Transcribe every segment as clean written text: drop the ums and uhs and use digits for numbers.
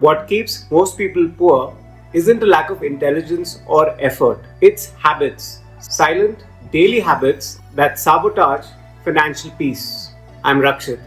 What keeps most people poor isn't a lack of intelligence or effort, it's habits. Silent, daily habits that sabotage financial peace. I'm Rakchit,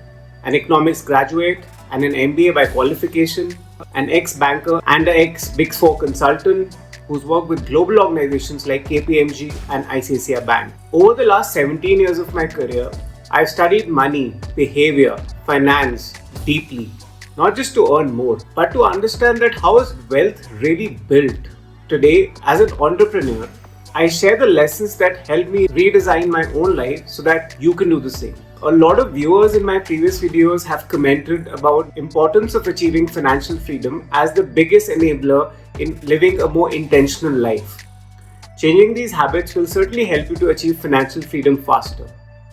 an economics graduate and an MBA by qualification, an ex-banker and an ex-Big Four consultant who's worked with global organizations like KPMG and ICICI Bank. Over the last 17 years of my career, I've studied money, behavior, finance deeply, not just to earn more, but to understand that how is wealth really built. Today, as an entrepreneur, I share the lessons that helped me redesign my own life so that you can do the same. A lot of viewers in my previous videos have commented about importance of achieving financial freedom as the biggest enabler in living a more intentional life. Changing these habits will certainly help you to achieve financial freedom faster.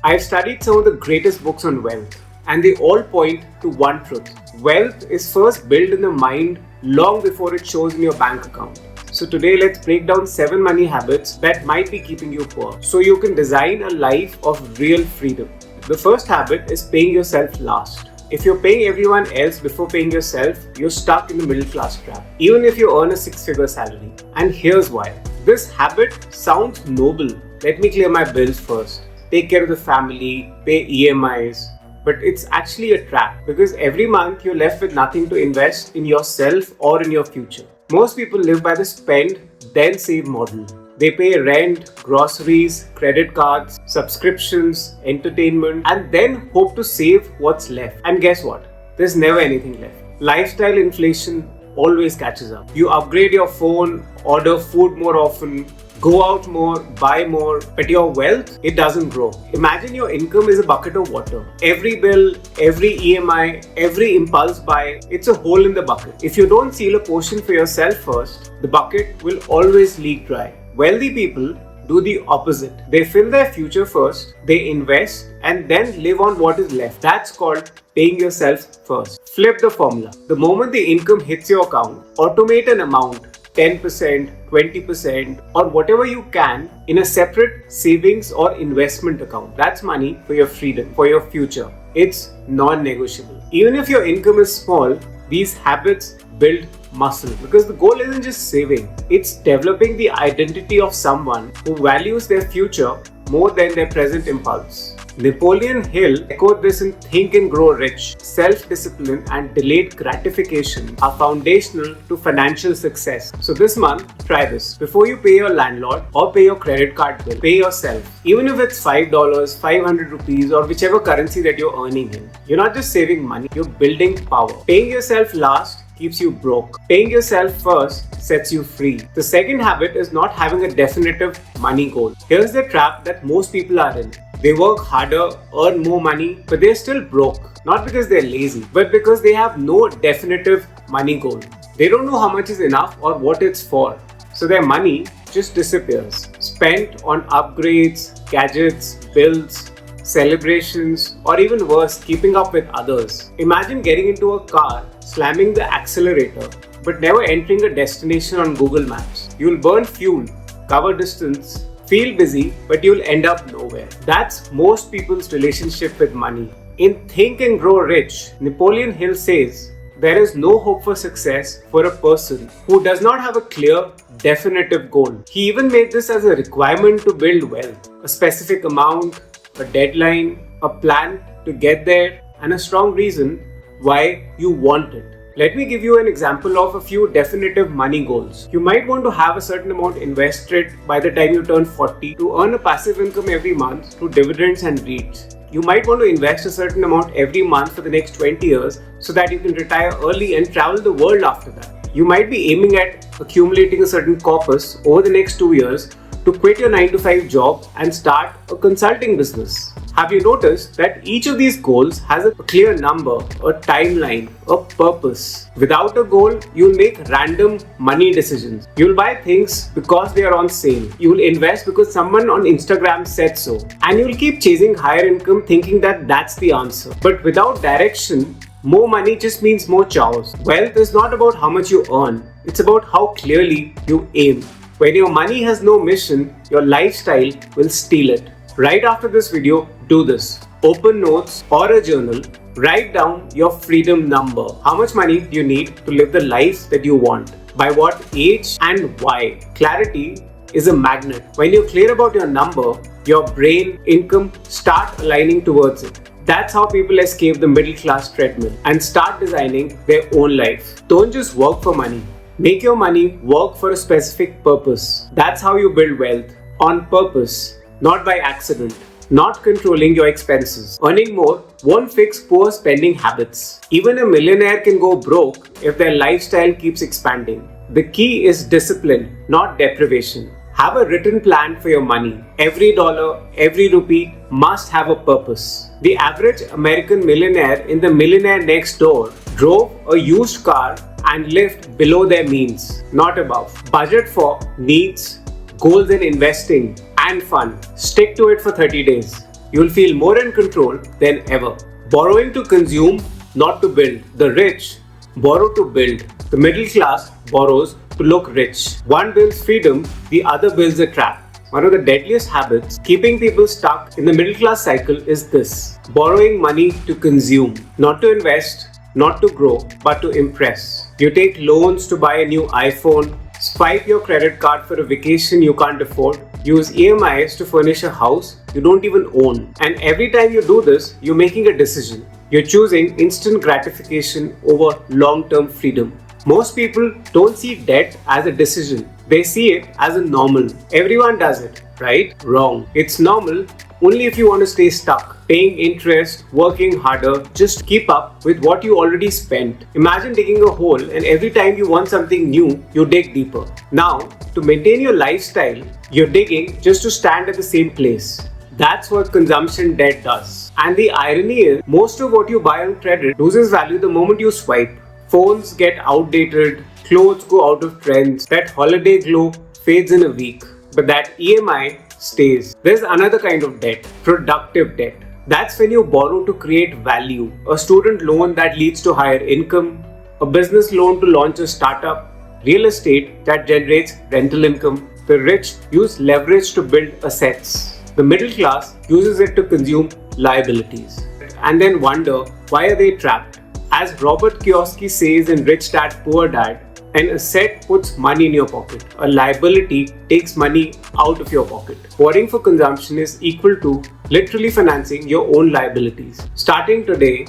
I've studied some of the greatest books on wealth, and they all point to one truth. Wealth is first built in the mind long before it shows in your bank account. So today let's break down 7 money habits that might be keeping you poor so you can design a life of real freedom. The first habit is paying yourself last. If you're paying everyone else before paying yourself, you're stuck in the middle class trap, even if you earn a 6-figure salary. And here's why. This habit sounds noble. Let me clear my bills first. Take care of the family, pay EMIs. But it's actually a trap because every month you're left with nothing to invest in yourself or in your future. Most people live by the spend, then save model. They pay rent, groceries, credit cards, subscriptions, entertainment, and then hope to save what's left. And guess what? There's never anything left. Lifestyle inflation always catches up. You upgrade your phone, order food more often, go out more, buy more, but your wealth, it doesn't grow. Imagine your income is a bucket of water. Every bill, every EMI, every impulse buy, it's a hole in the bucket. If you don't seal a portion for yourself first, the bucket will always leak dry. Wealthy people do the opposite. They fill their future first, they invest, and then live on what is left. That's called paying yourself first. Flip the formula. The moment the income hits your account, automate an amount, 10%, 20%, or whatever you can in a separate savings or investment account. That's money for your freedom, for your future. It's non-negotiable. Even if your income is small, these habits build muscle because the goal isn't just saving, it's developing the identity of someone who values their future more than their present impulse. Napoleon Hill echoed this in Think and Grow Rich. Self-discipline and delayed gratification are foundational to financial success. So this month, try this. Before you pay your landlord or pay your credit card bill, pay yourself. Even if it's $5, 500 rupees or whichever currency that you're earning in. You're not just saving money, you're building power. Paying yourself last keeps you broke. Paying yourself first sets you free. The second habit is not having a definitive money goal. Here's the trap that most people are in. They work harder, earn more money, but they're still broke. Not because they're lazy, but because they have no definitive money goal. They don't know how much is enough or what it's for. So their money just disappears. Spent on upgrades, gadgets, bills, celebrations, or even worse, keeping up with others. Imagine getting into a car, slamming the accelerator, but never entering a destination on Google Maps. You'll burn fuel, cover distance, feel busy, but you'll end up nowhere. That's most people's relationship with money. In Think and Grow Rich, Napoleon Hill says, there is no hope for success for a person who does not have a clear, definitive goal. He even made this as a requirement to build wealth. A specific amount, a deadline, a plan to get there, and a strong reason why you want it. Let me give you an example of a few definitive money goals. You might want to have a certain amount invested by the time you turn 40 to earn a passive income every month through dividends and REITs. You might want to invest a certain amount every month for the next 20 years so that you can retire early and travel the world after that. You might be aiming at accumulating a certain corpus over the next 2 years to quit your 9-to-5 job and start a consulting business. Have you noticed that each of these goals has a clear number, a timeline, a purpose? Without a goal, you'll make random money decisions. You'll buy things because they are on sale. You'll invest because someone on Instagram said so. And you'll keep chasing higher income thinking that that's the answer. But without direction, more money just means more chaos. Wealth is not about how much you earn. It's about how clearly you aim. When your money has no mission, your lifestyle will steal it. Right after this video, do this. open notes or a journal, write down your freedom number. How much money do you need to live the life that you want? By what age and why? Clarity is a magnet. When you're clear about your number, your brain, income start aligning towards it. That's how people escape the middle class treadmill and start designing their own life. Don't just work for money. Make your money work for a specific purpose. That's how you build wealth. On purpose, not by accident. Not controlling your expenses. Earning more won't fix poor spending habits. Even a millionaire can go broke if their lifestyle keeps expanding. The key is discipline, not deprivation. Have a written plan for your money. Every dollar, every rupee must have a purpose. The average American millionaire in the millionaire next door drove a used car and lived below their means, not above. Budget for needs, goals in investing, and fun. Stick to it for 30 days. You'll feel more in control than ever. Borrowing to consume, not to build. The rich borrow to build. The middle class borrows to look rich. One builds freedom, the other builds a trap. One of the deadliest habits keeping people stuck in the middle class cycle is this: borrowing money to consume, not to invest, not to grow, but to impress. You take loans to buy a new iPhone, swipe your credit card for a vacation you can't afford, use EMIs to furnish a house you don't even own. And every time you do this, you're making a decision. You're choosing instant gratification over long-term freedom. Most people don't see debt as a decision. They see it as a normal. Everyone does it, right? Wrong. It's normal only if you want to stay stuck, paying interest, working harder, just keep up with what you already spent. Imagine digging a hole and every time you want something new, you dig deeper. Now, to maintain your lifestyle, you're digging just to stand at the same place. That's what consumption debt does. And the irony is, most of what you buy on credit loses value the moment you swipe. Phones get outdated, clothes go out of trends, that holiday glow fades in a week, but that EMI stays. There's another kind of debt, productive debt. That's when you borrow to create value. A student loan that leads to higher income, a business loan to launch a startup, real estate that generates rental income. The rich use leverage to build assets. The middle class uses it to consume liabilities. And then wonder, why are they trapped? As Robert Kiyosaki says in Rich Dad Poor Dad, an asset puts money in your pocket. A liability takes money out of your pocket. Borrowing for consumption is equal to literally financing your own liabilities. Starting today,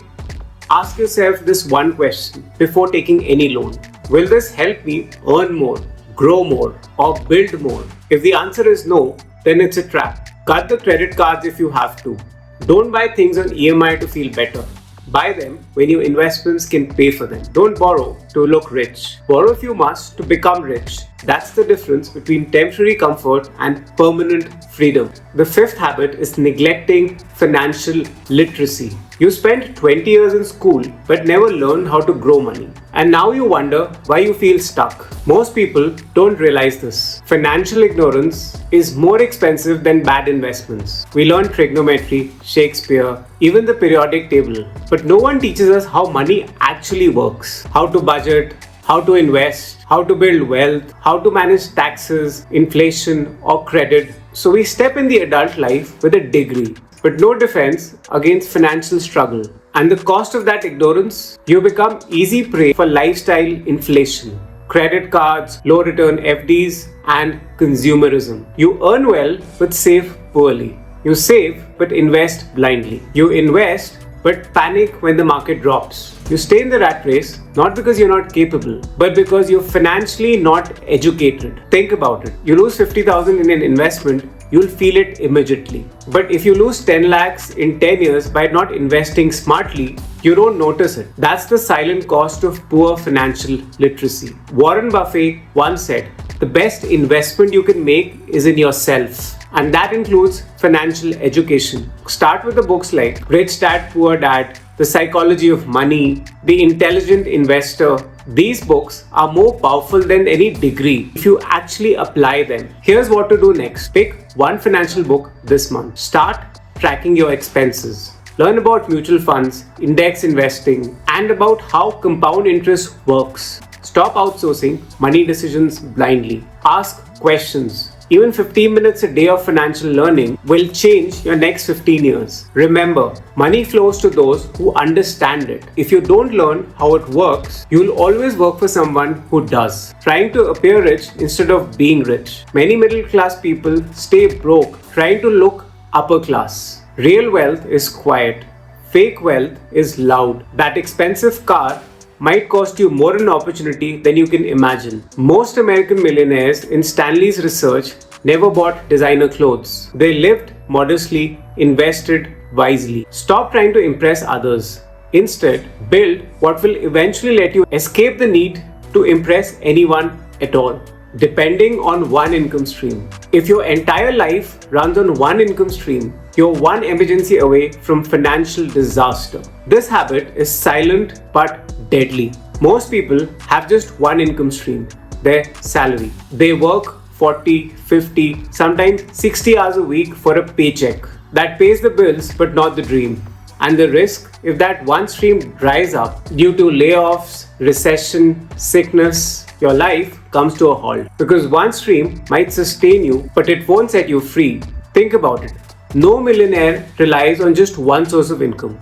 ask yourself this one question before taking any loan. Will this help me earn more, grow more, or build more? If the answer is no, then it's a trap. Cut the credit cards if you have to. Don't buy things on EMI to feel better. Buy them when your investments can pay for them. Don't borrow to look rich. Borrow if you must to become rich. That's the difference between temporary comfort and permanent freedom. The fifth habit is neglecting financial literacy. You spent 20 years in school but never learned how to grow money. And now you wonder why you feel stuck. Most people don't realize this. Financial ignorance is more expensive than bad investments. We learn trigonometry, Shakespeare, even the periodic table. But no one teaches us how money actually works. How to budget, how to invest, how to build wealth, how to manage taxes, inflation, or credit. So we step in the adult life with a degree, but no defense against financial struggle. And the cost of that ignorance, you become easy prey for lifestyle inflation, credit cards, low return FDs, and consumerism. You earn well but save poorly. You save but invest blindly. You invest but panic when the market drops. You stay in the rat race not because you're not capable, but because you're financially not educated. Think about it. You lose 50,000 in an investment, you'll feel it immediately. But if you lose 10 lakhs in 10 years by not investing smartly, you don't notice it. That's the silent cost of poor financial literacy. Warren Buffett once said, the best investment you can make is in yourself. And that includes financial education. Start with the books like Rich Dad Poor Dad, The Psychology of Money, The Intelligent Investor. These books are more powerful than any degree if you actually apply them. Here's what to do next. Pick one financial book this month. Start tracking your expenses. Learn about mutual funds, index investing, and about how compound interest works. Stop outsourcing money decisions blindly. Ask questions. Even 15 minutes a day of financial learning will change your next 15 years. Remember, money flows to those who understand it. If you don't learn how it works, you'll always work for someone who does, trying to appear rich instead of being rich. Many middle class people stay broke trying to look upper class. Real wealth is quiet. Fake wealth is loud. That expensive car might cost you more in opportunity than you can imagine. Most American millionaires in Stanley's research never bought designer clothes. They lived modestly, invested wisely. Stop trying to impress others. Instead, build what will eventually let you escape the need to impress anyone at all. Depending on one income stream. If your entire life runs on one income stream, you're one emergency away from financial disaster. This habit is silent but deadly. Most people have just one income stream, their salary. They work 40, 50, sometimes 60 hours a week for a paycheck that pays the bills but not the dream. And the risk, if that one stream dries up due to layoffs, recession, sickness, your life comes to a halt. Because one stream might sustain you, but it won't set you free. Think about it. No millionaire relies on just one source of income.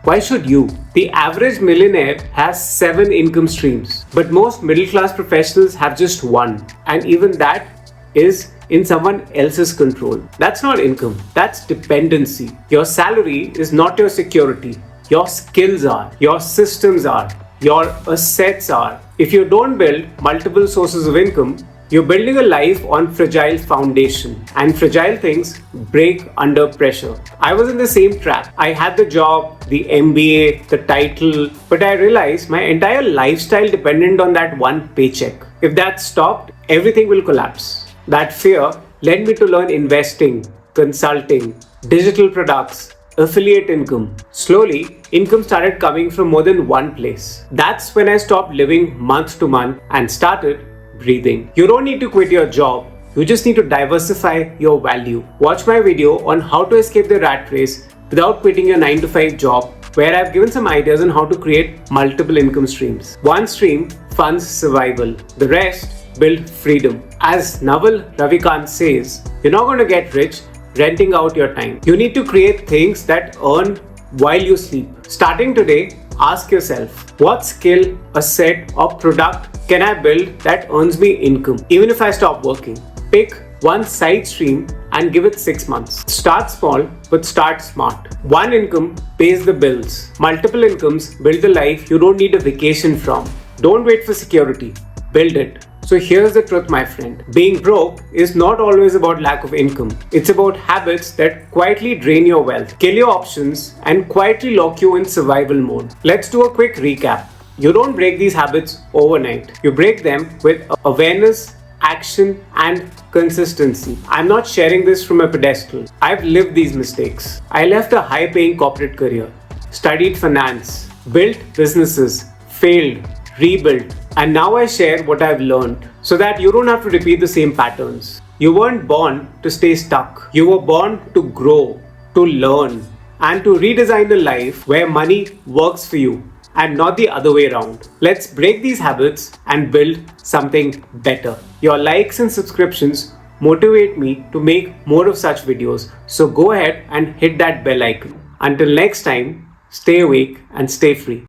Why should you? The average millionaire has 7 income streams, but most middle class professionals have just one. And even that is in someone else's control. That's not income, that's dependency. Your salary is not your security. Your skills are, your systems are, your assets are. If you don't build multiple sources of income, you're building a life on fragile foundation, and fragile things break under pressure. I was in the same trap. I had the job, the MBA, the title, but I realized my entire lifestyle depended on that one paycheck. If that stopped, everything will collapse. That fear led me to learn investing, consulting, digital products, affiliate income. Slowly, income started coming from more than one place. That's when I stopped living month to month and started breathing. You don't need to quit your job. You just need to diversify your value. Watch my video on how to escape the rat race without quitting your 9 to 5 job, where I've given some ideas on how to create multiple income streams. One stream funds survival. The rest build freedom. As Naval Ravikant says, you're not going to get rich renting out your time. You need to create things that earn while you sleep. Starting today, ask yourself, what skill, asset, or product can I build that earns me income, even if I stop working? Pick one side stream and give it 6 months. Start small, but start smart. One income pays the bills. Multiple incomes build the life you don't need a vacation from. Don't wait for security. Build it. So here's the truth, my friend. Being broke is not always about lack of income. It's about habits that quietly drain your wealth, kill your options, and quietly lock you in survival mode. Let's do a quick recap. You don't break these habits overnight. You break them with awareness, action, and consistency. I'm not sharing this from a pedestal. I've lived these mistakes. I left a high-paying corporate career, studied finance, built businesses, failed, rebuilt, and now I share what I've learned so that you don't have to repeat the same patterns. You weren't born to stay stuck. You were born to grow, to learn, and to redesign a life where money works for you and not the other way around. Let's break these habits and build something better. Your likes and subscriptions motivate me to make more of such videos, so go ahead and hit that bell icon. Until next time, stay awake and stay free.